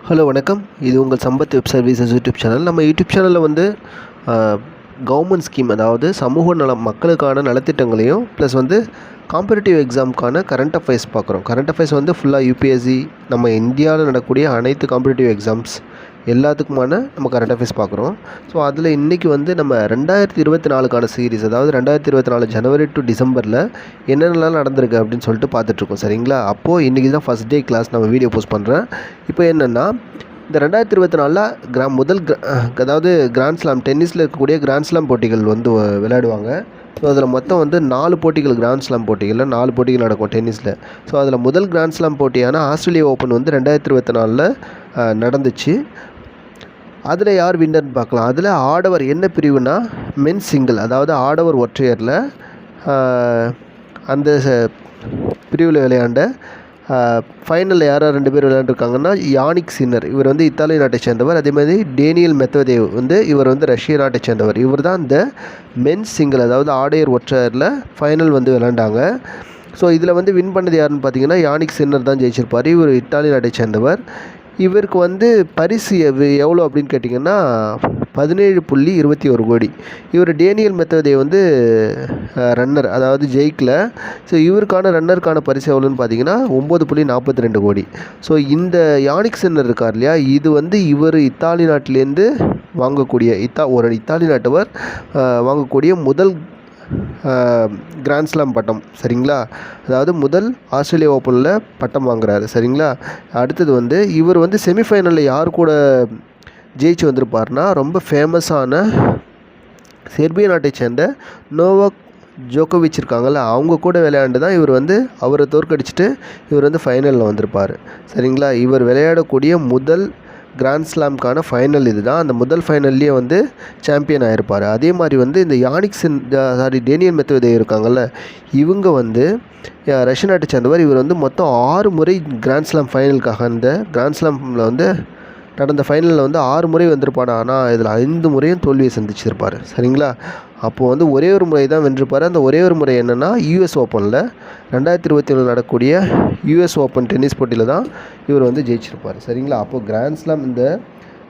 Hello வணக்கம். இது உங்கள் Sampath web services YouTube channel. நம்ம யூடியூப் சேனலில் வந்து கவர்மெண்ட் ஸ்கீம், அதாவது சமூக நலம், மக்களுக்கான நலத்திட்டங்களையும் ப்ளஸ் வந்து காம்படிட்டிவ் எக்ஸாமுக்கான கரண்ட் அஃபேர்ஸ் பார்க்குறோம். கரண்ட் அஃபேர்ஸ் வந்து ஃபுல்லாக யூபிஎஸ்சி, நம்ம இந்தியாவில் நடக்கக்கூடிய அனைத்து காம்படிட்டிவ் எக்ஸாம்ஸ் எல்லாத்துக்குமான நம்ம கரண்ட் அஃபேர்ஸ் பார்க்குறோம். ஸோ அதில் இன்றைக்கி வந்து நம்ம 2024க்கான சீரீஸ், அதாவது 2024 ஜனவரி டு டிசம்பரில் என்னென்னலாம் நடந்திருக்கு அப்படின்னு சொல்லிட்டு பார்த்துட்ருக்கோம். சரிங்களா? அப்போது இன்றைக்கி தான் ஃபஸ்ட் டே கிளாஸ் நம்ம வீடியோ போஸ்ட் பண்ணுறேன். இப்போ என்னென்னா, இந்த 2024 முதல் அதாவது கிராண்ட் ஸ்லாம், டென்னிஸில் இருக்கக்கூடிய கிராண்ட் ஸ்லாம் போட்டிகள் வந்து விளையாடுவாங்க. ஸோ அதில் மொத்தம் வந்து 4 போட்டிகள், கிராண்ட் ஸ்லாம் போட்டிகளில் 4 போட்டிகள் நடக்கும் டென்னிஸில். ஸோ அதில் முதல் கிராண்ட் ஸ்லாம் போட்டியான ஆஸ்திரேலியா ஓப்பன் வந்து 2024 நடந்துச்சு. அதில் யார் வின்னர்னு பார்க்கலாம். அதில் ஆடவர் என்ன பிரிவுனா மென்ஸ் சிங்கிள், அதாவது ஆடவர் ஒற்றையரில் அந்த பிரிவில் விளையாண்ட ஃபைனலில் யார் 2 பேர் விளையாண்டுருக்காங்கன்னா, யானிக் சின்னர், இவர் வந்து இத்தாலி நாட்டை சேர்ந்தவர். அதேமாதிரி டேனியல் மெத்வதேவ் வந்து இவர் வந்து ரஷ்ய நாட்டை சேர்ந்தவர். இவர் தான் இந்த மென்ஸ் சிங்கிள், அதாவது ஆடையர் ஒற்றையரில் ஃபைனல் வந்து விளையாண்டாங்க. ஸோ இதில் வந்து வின் பண்ணது யாருன்னு பார்த்தீங்கன்னா, யானிக் சின்னர் தான் ஜெயிச்சிருப்பார். இவர் இத்தாலி நாட்டை சேர்ந்தவர். இவருக்கு வந்து பரிசு எவ்வளோ அப்படின்னு கேட்டிங்கன்னா 17.21 கோடி. இவர் டேனியல் மெத்வதேவ் வந்து ரன்னர், அதாவது ஜெயிக்கல. ஸோ இவருக்கான ரன்னருக்கான பரிசு எவ்வளோன்னு பார்த்தீங்கன்னா 9.42 கோடி. ஸோ இந்த யானிக் சின்னர் இருக்கார் இல்லையா, இது வந்து இவர் இத்தாலி நாட்டிலேருந்து வாங்கக்கூடிய ஒரு இத்தாலி நாட்டவர் வாங்கக்கூடிய முதல் கிராண்ட் ஸ்லாம் பட்டம். சரிங்களா? அதாவது முதல் ஆஸ்திரேலியா ஓப்பனில் பட்டம் வாங்குறாரு. சரிங்களா? அடுத்தது வந்து இவர் வந்து செமிஃபைனலில் யார் கூட ஜெயிச்சு வந்திருப்பார்னா, ரொம்ப ஃபேமஸான செர்பியா நாட்டை சேர்ந்த நோவாக் ஜோக்கோவிச் இருக்காங்கள்ல, அவங்க கூட விளையாண்டு தான் இவர் வந்து அவரை தோற்கடிச்சிட்டு இவர் வந்து ஃபைனலில் வந்திருப்பார். சரிங்களா? இவர் விளையாடக்கூடிய முதல் கிராண்ட் ஸ்லாம்க்கான ஃபைனல் இது தான். அந்த முதல் ஃபைனல்லையே வந்து சாம்பியன் ஆகிருப்பார். அதே மாதிரி வந்து இந்த டேனியல் மெத்வதேவ் இருக்காங்கள்ல, இவங்க வந்து ரஷ்ய நாட்டை சேர்ந்தவர். இவர் வந்து மொத்தம் 6 முறை கிராண்ட் ஸ்லாம் ஃபைனலுக்காக, அந்த கிராண்ட் ஸ்லாமில் வந்து நடந்த ஃபைனலில் வந்து 6 முறை வந்திருப்பார். ஆனால் இதில் 5 முறையும் தோல்வியை சந்திச்சிருப்பார். சரிங்களா? அப்போது வந்து ஒரே ஒரு முறை தான் வென்றிருப்பார். அந்த ஒரே ஒரு முறை என்னென்னா, யூஎஸ் ஓப்பனில் 2027 நடக்கக்கூடிய யூஎஸ் ஓப்பன் டென்னிஸ் போட்டியில் தான் இவர் வந்து ஜெயிச்சிருப்பார். சரிங்களா? அப்போது கிராண்ட் ஸ்லாம், இந்த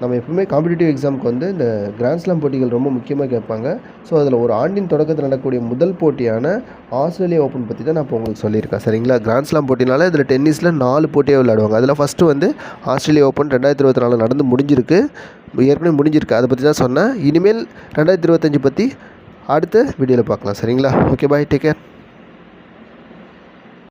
நம்ம எப்பவுமே காம்படிட்டிவ் எக்ஸாமுக்கு வந்து இந்த கிராண்ட் ஸ்லாம் போட்டிகள் ரொம்ப முக்கியமாக கேட்பாங்க. ஸோ அதில் ஒரு ஆண்டின் தொடக்கத்தில் நடக்கக்கூடிய முதல் போட்டியான ஆஸ்திரேலியா ஓப்பன் பற்றி தான் நான் இப்போ உங்களுக்கு சொல்லியிருக்கேன். சரிங்களா? கிராண்ட் ஸ்லாம் போட்டினால இதில் டென்னிஸில் 4 போட்டியாக விளையாடுவாங்க. அதில் ஃபஸ்ட்டு வந்து ஆஸ்திரேலியா ஓப்பன் 2024 நடந்து முடிஞ்சிருக்கு, ஏற்கனவே முடிஞ்சிருக்கு. அதை பற்றி தான் சொன்னேன். இனிமேல் 2025 பற்றி அடுத்த வீடியோவில் பார்க்கலாம். சரிங்களா? ஓகே, பாய், டேக் கேர்.